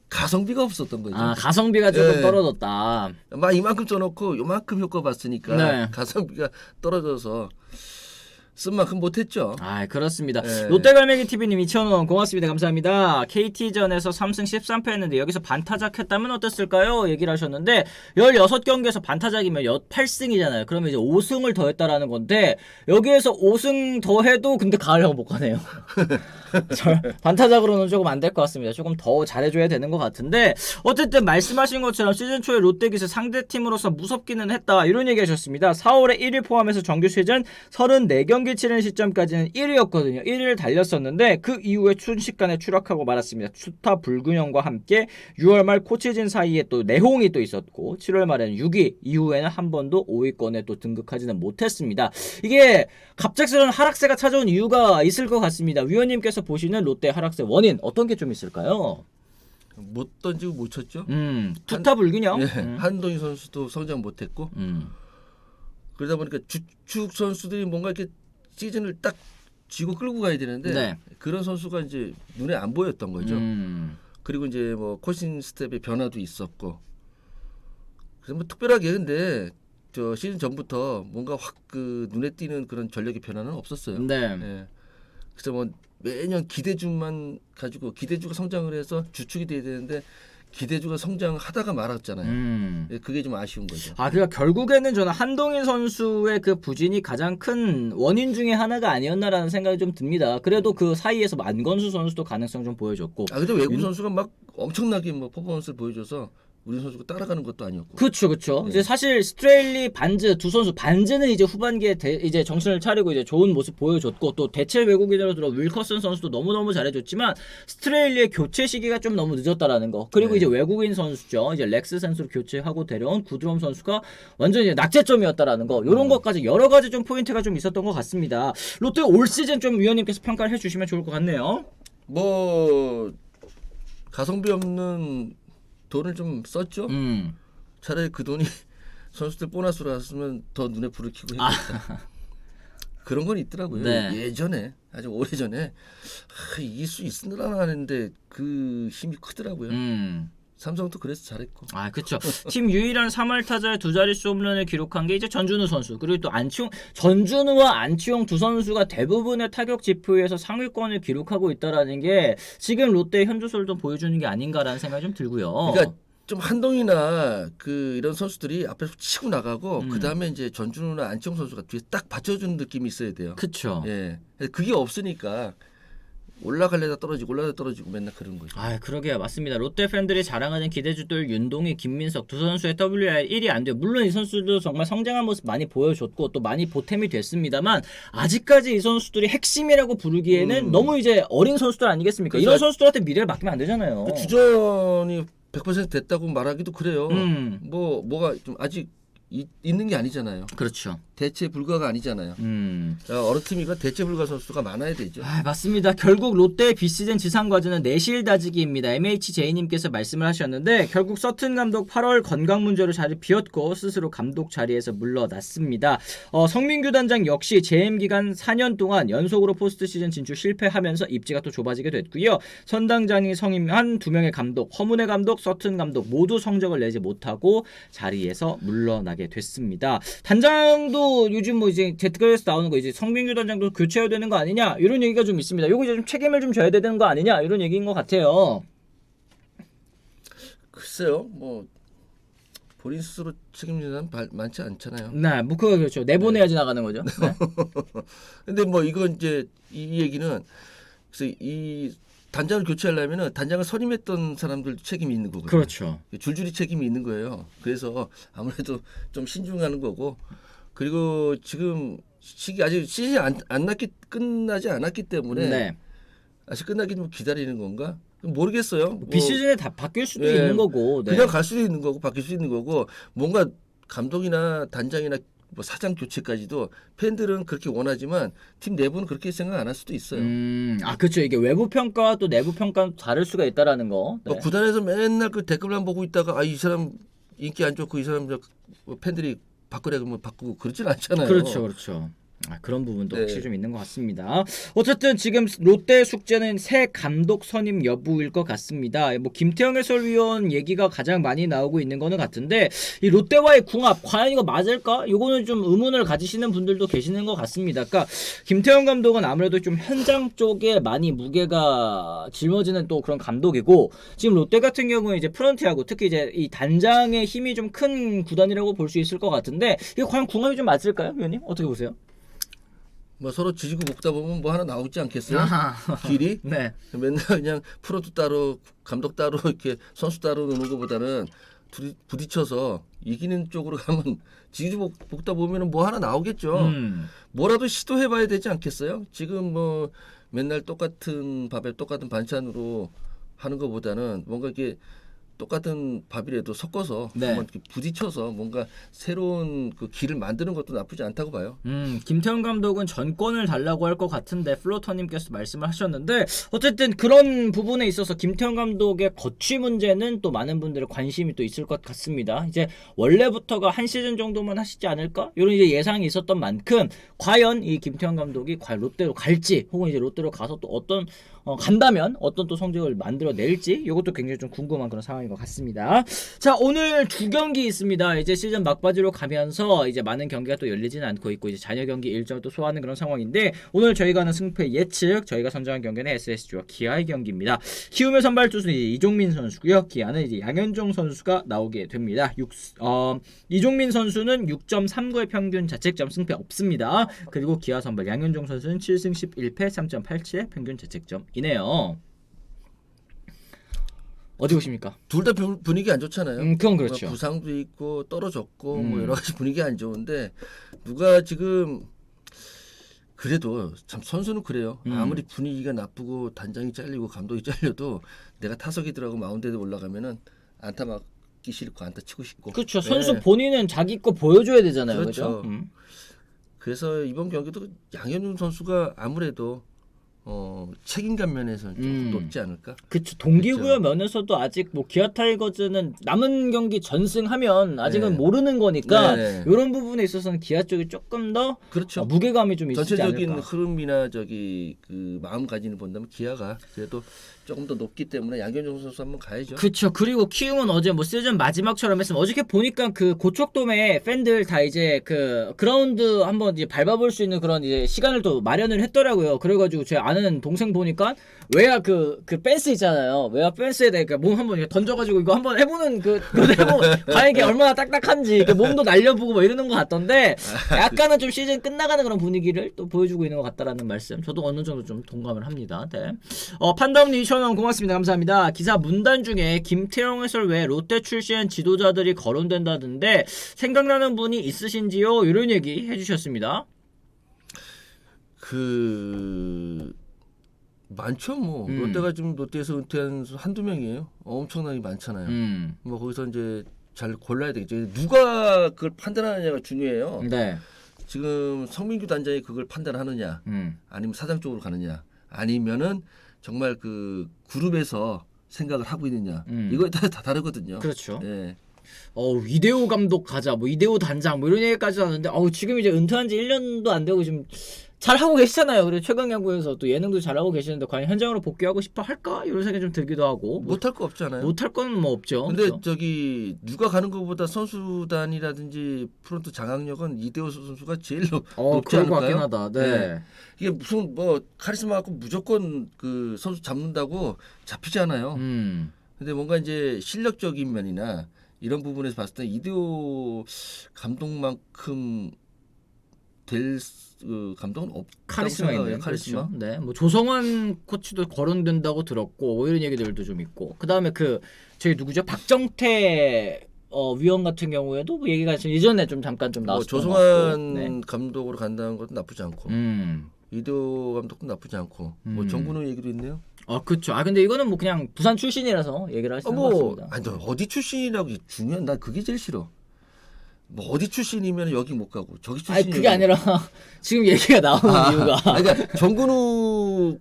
가성비가 없었던 거죠. 아 가성비가 조금 예. 떨어졌다. 막 이만큼 써놓고 요만큼 효과 봤으니까 네. 가성비가 떨어져서 쓴 만큼 못했죠. 아 그렇습니다. 네. 롯데갈매기 TV님 2,000원 고맙습니다. 감사합니다. KT전에서 3승 13패 했는데 여기서 반타작 했다면 어땠을까요? 얘기를 하셨는데 16경기에서 반타작이면 8승이잖아요. 그러면 이제 5승을 더했다라는 건데 여기에서 5승 더해도 근데 가을형 못 가네요. 반타작으로는 조금 안 될 것 같습니다. 조금 더 잘해줘야 되는 것 같은데 어쨌든 말씀하신 것처럼 시즌 초에 롯데 기세 상대팀으로서 무섭기는 했다 이런 얘기 하셨습니다. 4월에 1위 포함해서 정규 시즌 34경기 치는 시점까지는 1위였거든요. 1위를 달렸었는데 그 이후에 순식간에 추락하고 말았습니다. 투타 불균형과 함께 6월 말 코치진 사이에 또 내홍이 또 있었고 7월 말에는 6위 이후에는 한 번도 5위권에 또 등극하지는 못했습니다. 이게 갑작스러운 하락세가 찾아온 이유가 있을 것 같습니다. 위원님께서 보시는 롯데 하락세 원인 어떤 게 좀 있을까요? 못 던지고 못 쳤죠. 투타 불균형. 예, 한동희 선수도 성장 못했고 그러다 보니까 주축 선수들이 뭔가 이렇게 시즌을 딱 쥐고 끌고 가야 되는데 네. 그런 선수가 이제 눈에 안 보였던 거죠. 그리고 이제 뭐 코칭 스텝의 변화도 있었고 그래서 뭐 특별하게 근데 저 시즌 전부터 뭔가 확 그 눈에 띄는 그런 전력의 변화는 없었어요. 네. 예. 그래서 뭐 매년 기대주만 가지고 기대주가 성장을 해서 주축이 돼야 되는데 기대주가 성장하다가 말았잖아요. 예, 그게 좀 아쉬운 거죠. 아, 그러니까 결국에는 저는 한동인 선수의 그 부진이 가장 큰 원인 중에 하나가 아니었나라는 생각이 좀 듭니다. 그래도 그 사이에서 안건수 선수도 가능성 좀 보여줬고. 아 근데 외국 선수가 막 엄청나게 뭐 퍼포먼스를 보여줘서 우리 선수가 따라가는 것도 아니었고. 그렇죠. 이제 사실 스트레일리, 반즈 두 선수 반즈는 이제 후반기에 이제 정신을 차리고 이제 좋은 모습 보여줬고 또 대체 외국인으로 들어 윌커슨 선수도 너무너무 잘해줬지만 스트레일리의 교체 시기가 좀 너무 늦었다라는 거. 그리고 네. 이제 외국인 선수죠. 이제 렉스 선수로 교체하고 데려온 구드롬 선수가 완전히 낙제점이었다라는 거. 이런 것까지 여러 가지 좀 포인트가 좀 있었던 것 같습니다. 롯데 올 시즌 좀 위원님께서 평가를 해주시면 좋을 것 같네요. 뭐 가성비 없는 돈을 좀 썼죠. 차라리 그 돈이 선수들 보너스로 왔으면 더 눈에 불을 켜고 했겠다. 그런 건 있더라고요. 네. 예전에 아주 오래전에 이길 수 있으려나 하는데 그 힘이 크더라고요. 삼성도 그래서 잘했고. 아, 그렇죠. 팀 유일한 3할 타자의 두 자릿수 홈런을 기록한 게 이제 전준우 선수. 그리고 또 전준우와 안치홍 두 선수가 대부분의 타격 지표에서 상위권을 기록하고 있다라는 게 지금 롯데의 현주소를 좀 보여주는 게 아닌가라는 생각이 좀 들고요. 그러니까 좀 한동이나 그 이런 선수들이 앞에서 치고 나가고 그 다음에 이제 전준우나 안치홍 선수가 뒤에 딱 받쳐주는 느낌이 있어야 돼요. 그렇죠. 예, 그게 없으니까. 올라가려다 떨어지고 맨날 그런 거죠. 아, 그러게요. 맞습니다. 롯데 팬들이 자랑하는 기대주들 윤동희, 김민석 두 선수의 WR 1위 안 돼요. 물론 이 선수도 정말 성장한 모습 많이 보여줬고 또 많이 보탬이 됐습니다만 아직까지 이 선수들이 핵심이라고 부르기에는 너무 이제 어린 선수들 아니겠습니까? 그렇죠. 이런 선수들한테 미래를 맡기면 안 되잖아요. 그 주전이 100% 됐다고 말하기도 그래요. 음. 뭐가 좀 아직 있는 게 아니잖아요. 그렇죠. 대체 불가가 아니잖아요. 어느 팀이가 대체 불가 선수가 많아야 되죠. 맞습니다. 결국 롯데의 비시즌 지상 과제는 내실 다지기입니다. MHJ님께서 말씀을 하셨는데 결국 서튼 감독 8월 건강 문제로 자리 비웠고 스스로 감독 자리에서 물러났습니다. 성민규 단장 역시 재임 기간 4년 동안 연속으로 포스트 시즌 진출 실패하면서 입지가 또 좁아지게 됐고요. 선당장이 성임한 2명의 감독, 허문의 감독, 서튼 감독 모두 성적을 내지 못하고 자리에서 물러나게 됐습니다. 단장도 요즘 뭐 이제 댓글에서 나오는 거 이제 성민규 단장도 교체해야 되는 거 아니냐 이런 얘기가 좀 있습니다. 요거 이제 좀 책임을 좀 져야 되는 거 아니냐 이런 얘기인 것 같아요. 글쎄요, 뭐 본인 스스로 책임지는 사람 많지 않잖아요. 네, 뭐 그거 그렇죠. 내보내야지 나가는 거죠. 네. 근데 뭐 이건 이제 이 얘기는 그래서 이 단장을 교체하려면은 단장을 선임했던 사람들 책임이 있는 거거든요. 그렇죠. 줄줄이 책임이 있는 거예요. 그래서 아무래도 좀 신중하는 거고 그리고 지금 시기 아직 시즌이 끝나지 않았기 때문에 네. 아직 끝나기 좀 기다리는 건가? 모르겠어요. 뭐 비시즌에 다 바뀔 수도 예, 있는 거고. 네. 그냥 갈 수도 있는 거고 바뀔 수 있는 거고 뭔가 감독이나 단장이나 뭐 사장 교체까지도 팬들은 그렇게 원하지만 팀 내부는 그렇게 생각 안 할 수도 있어요. 그렇죠. 이게 외부 평가와 또 내부 평가는 다를 수가 있다라는 거. 네. 뭐 구단에서 맨날 그 댓글만 보고 있다가 이 사람 인기 안 좋고 이 사람 팬들이 바꾸래 그러면 바꾸고 그러진 않잖아요. 그렇죠. 그런 부분도 네. 확실히 좀 있는 것 같습니다. 어쨌든 지금 롯데 숙제는 새 감독 선임 여부일 것 같습니다. 뭐 김태형 해설위원 얘기가 가장 많이 나오고 있는 거는 같은데 이 롯데와의 궁합 과연 이거 맞을까? 이거는 좀 의문을 가지시는 분들도 계시는 것 같습니다. 그러니까 김태형 감독은 아무래도 좀 현장 쪽에 많이 무게가 짊어지는 또 그런 감독이고 지금 롯데 같은 경우는 이제 프런트하고 특히 이제 이 단장의 힘이 좀 큰 구단이라고 볼 수 있을 것 같은데 이거 과연 궁합이 좀 맞을까요, 위원님? 어떻게 보세요? 뭐 서로 지지고 볶다 보면 뭐 하나 나오지 않겠어요? 길이? 네. 맨날 그냥 프로도 따로 감독 따로 이렇게 선수 따로 노는 것보다는 부딪혀서 이기는 쪽으로 가면 지지고 볶다 보면은 뭐 하나 나오겠죠. 뭐라도 시도해봐야 되지 않겠어요? 지금 뭐 맨날 똑같은 밥에 똑같은 반찬으로 하는 것보다는 뭔가 이렇게 똑같은 밥이라도 섞어서 네. 한번 이렇게 부딪혀서 뭔가 새로운 그 길을 만드는 것도 나쁘지 않다고 봐요. 김태형 감독은 전권을 달라고 할 것 같은데 플로터님께서 말씀을 하셨는데 어쨌든 그런 부분에 있어서 김태형 감독의 거취 문제는 또 많은 분들의 관심이 또 있을 것 같습니다. 이제 원래부터가 한 시즌 정도만 하시지 않을까? 이런 이제 예상이 있었던 만큼 과연 이 김태형 감독이 과연 롯데로 갈지 혹은 이제 롯데로 가서 또 어떤 간다면 어떤 또 성적을 만들어낼지 이것도 굉장히 좀 궁금한 그런 상황인 것 같습니다. 자, 오늘 2경기 있습니다. 이제 시즌 막바지로 가면서 이제 많은 경기가 또 열리지는 않고 있고 이제 잔여 경기 일정을 또 소화하는 그런 상황인데 오늘 저희가 하는 승패 예측 저희가 선정한 경기는 SSG와 기아의 경기입니다. 키움의 선발 투수는 이종민 선수고요. 기아는 이제 양현종 선수가 나오게 됩니다. 이종민 선수는 6.39의 평균 자책점 승패 없습니다. 그리고 기아 선발 양현종 선수는 7승 11패 3.87의 평균 자책점 이네요. 어디 보십니까? 둘 다 분위기 안 좋잖아요. 그건 그렇죠. 뭐 부상도 있고 떨어졌고 뭐 음. 여러 가지 분위기 안 좋은데 누가 지금 그래도 참 선수는 그래요. 아무리 분위기가 나쁘고 단장이 잘리고 감독이 잘려도 내가 타석이더라고 마운드에 올라가면은 안타 맞기 싫고 안타 치고 싶고. 그렇죠. 네. 선수 본인은 자기 거 보여줘야 되잖아요. 그렇죠. 그렇죠? 그래서 이번 경기도 양현종 선수가 아무래도 책임감 면에서는 좀 높지 않을까? 그쵸. 동기부여 그쵸. 면에서도 아직 뭐 기아 타이거즈는 남은 경기 전승하면 아직은 네. 모르는 거니까 네. 이런 부분에 있어서는 기아 쪽이 조금 더 그렇죠. 무게감이 좀 있지 전체적인 않을까. 흐름이나 그 마음가짐을 본다면 기아가 그래도 조금 더 높기 때문에 양현종 선수 한번 가야죠. 그렇죠. 그리고 키움은 어제 뭐 시즌 마지막처럼 했으면 어저께 보니까 그 고척돔에 팬들 다 이제 그 그라운드 한번 이제 밟아볼 수 있는 그런 이제 시간을 또 마련을 했더라고요. 그래가지고 제 아는 동생 보니까 외야 그 펜스 있잖아요. 외야 펜스에 대해 몸 한번 이렇게 던져가지고 이거 한번 해보는 그거 해보 과연 이게 얼마나 딱딱한지 이렇게 몸도 날려보고 뭐 이러는 것 같던데 약간은 좀 시즌 끝나가는 그런 분위기를 또 보여주고 있는 것 같다라는 말씀. 저도 어느 정도 좀 동감을 합니다. 네. 판다운님 2,000원 고맙습니다. 감사합니다. 기사 문단 중에 김태형 해설 외 롯데 출신 지도자들이 거론된다던데 생각나는 분이 있으신지요? 이런 얘기 해주셨습니다. 많죠. 뭐 롯데가 지금 롯데에서 은퇴한 선수 한두 명이에요. 엄청나게 많잖아요. 뭐 거기서 이제 잘 골라야 되겠죠. 누가 그걸 판단하느냐가 중요해요. 네. 지금 성민규 단장이 그걸 판단하느냐, 아니면 사장 쪽으로 가느냐, 아니면은 정말 그 그룹에서 생각을 하고 있느냐, 이거에 따라 다 다르거든요. 그렇죠. 예. 이대호 감독 가자, 뭐 이대호 단장, 뭐 이런 얘기까지 하는데, 지금 이제 은퇴한 지 1년도 안 되고 지금 잘 하고 계시잖아요. 그리고 최강야구에서 또 예능도 잘 하고 계시는데 과연 현장으로 복귀하고 싶어 할까? 이런 생각이 좀 들기도 하고. 못할 거 없잖아요. 못할 건 뭐 없죠. 근데 그렇죠? 저기 누가 가는 것보다 선수단이라든지 프론트 장악력은 이대호 선수가 제일 높지 그럴 것 않을까요? 같긴 하다. 네. 이게 무슨 뭐 카리스마 갖고 무조건 그 선수 잡는다고 잡히지 않아요. 근데 뭔가 이제 실력적인 면이나 이런 부분에서 봤을 때 이대호 감독만큼 될 감독은 없다고 카리스마 생각해요. 있는 카리스마. 그렇죠. 네, 뭐 조성환 코치도 거론된다고 들었고 뭐 이런 얘기들도 좀 있고 그 다음에 저희 누구죠 박정태 위원 같은 경우에도 뭐 얘기가 좀 예전에 좀 잠깐 좀 나왔었던 것 조성환 같고. 네. 감독으로 간다는 것도 나쁘지 않고 이대호 감독도 나쁘지 않고 뭐 정근우 얘기도 있네요. 그렇죠. 근데 이거는 뭐 그냥 부산 출신이라서 얘기를 하시는 것 같습니다. 아니 너 어디 출신이라고 중요한 난 그게 제일 싫어. 뭐 어디 출신이면 여기 못 가고 저기 출신. 그게 아니라 지금 얘기가 나오는 이유가. 그러니까 정근우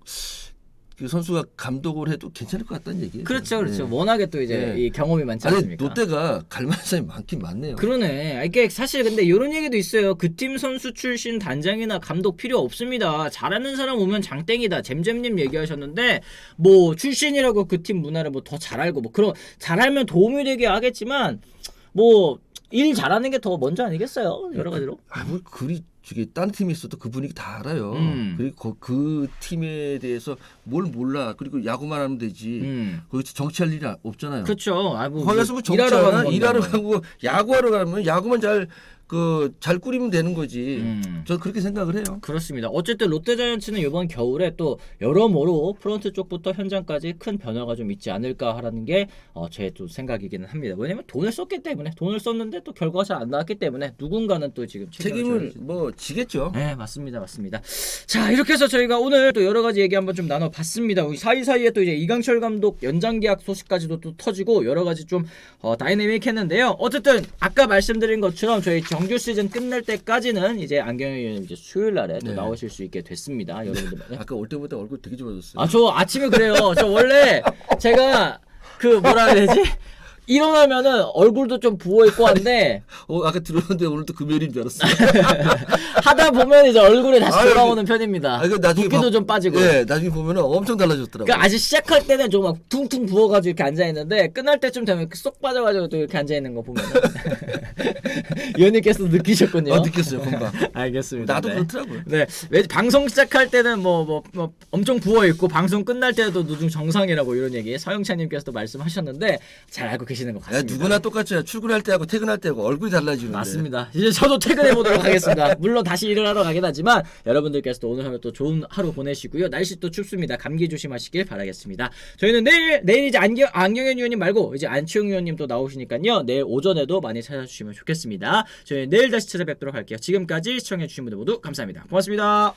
그 선수가 감독을 해도 괜찮을 것 같다는 얘기예요. 그렇죠. 네. 워낙에 또 이제 이 경험이 많지 않습니까? 롯데가 갈만한 사람이 많긴 많네요. 그러네. 이게 사실 근데 이런 얘기도 있어요. 그 팀 선수 출신 단장이나 감독 필요 없습니다. 잘하는 사람 오면 장땡이다. 잼잼님 얘기하셨는데 뭐 출신이라고 그 팀 문화를 뭐 더 잘 알고 뭐 그런 잘 알면 도움이 되게 하겠지만 뭐 일 잘하는 게 더 먼저 아니겠어요? 여러 가지로. 뭐 그리 저기 다른 팀이 있어도 그 분위기 다 알아요. 그리고 그 팀에 대해서 뭘 몰라. 그리고 야구만 하면 되지. 거기서 정치할 일이 없잖아요. 그렇죠. 거기 가서 뭐 정치하나 일하러 가고 야구하러 가면 야구만 잘 꾸리면 되는 거지. 저는 그렇게 생각을 해요. 그렇습니다. 어쨌든 롯데자이언츠는 이번 겨울에 또 여러모로 프런트 쪽부터 현장까지 큰 변화가 좀 있지 않을까 하라는 게 제 또 생각이기는 합니다. 왜냐면 돈을 썼기 때문에 돈을 썼는데 또 결과가 잘 안 나왔기 때문에 누군가는 또 지금 책임을 뭐 지겠죠. 네, 맞습니다. 자, 이렇게 해서 저희가 오늘 또 여러 가지 얘기 한번 좀 나눠봤습니다. 우리 사이사이에 또 이제 이강철 감독 연장 계약 소식까지도 또 터지고 여러 가지 좀 다이내믹했는데요. 어쨌든 아까 말씀드린 것처럼 저희 정규 시즌 끝날 때까지는 이제 안경현 의원님 이제 수요일 날에 또 나오실 수 있게 됐습니다. 여러분들. 네. 아까 올 때보다 얼굴 되게 좋아졌어요. 저 아침에 그래요. 저 원래 제가 뭐라 해야 되지? 일어나면은 얼굴도 좀 부어 있고 한데 아까 들었는데 오늘도 금요일인 줄 알았어요. 하다 보면 이제 얼굴에 다시 돌아오는 편입니다. 붓기도 좀 빠지고. 네, 나중에 보면은 엄청 달라졌더라고요. 그러니까 아직 시작할 때는 좀 막 퉁퉁 부어가지고 이렇게 앉아 있는데 끝날 때쯤 되면 쏙 빠져가지고 또 이렇게 앉아 있는 거 보면 의원님께서 느끼셨군요. 느꼈어요, 금방. 알겠습니다. 나도 네. 그렇더라고요. 네, 왜 방송 시작할 때는 뭐 엄청 부어 있고 방송 끝날 때도 누중 정상이라고 이런 얘기 서영찬님께서도 말씀하셨는데 잘 알고 계시는 것 같습니다. 누구나 똑같죠. 출근할 때하고 퇴근할 때하고 얼굴이 달라지는데. 맞습니다. 이제 저도 퇴근해 보도록 하겠습니다. 물론 다시 일을 하러 가긴 하지만 여러분들께서도 오늘 하루 또 좋은 하루 보내시고요. 날씨 또 춥습니다. 감기 조심하시길 바라겠습니다. 저희는 내일 이제 안경현 의원님 말고 이제 안치홍 의원님 또 나오시니까요. 내일 오전에도 많이 찾아주시면 좋겠습니다. 저희 내일 다시 찾아뵙도록 할게요. 지금까지 시청해주신 분들 모두 감사합니다. 고맙습니다.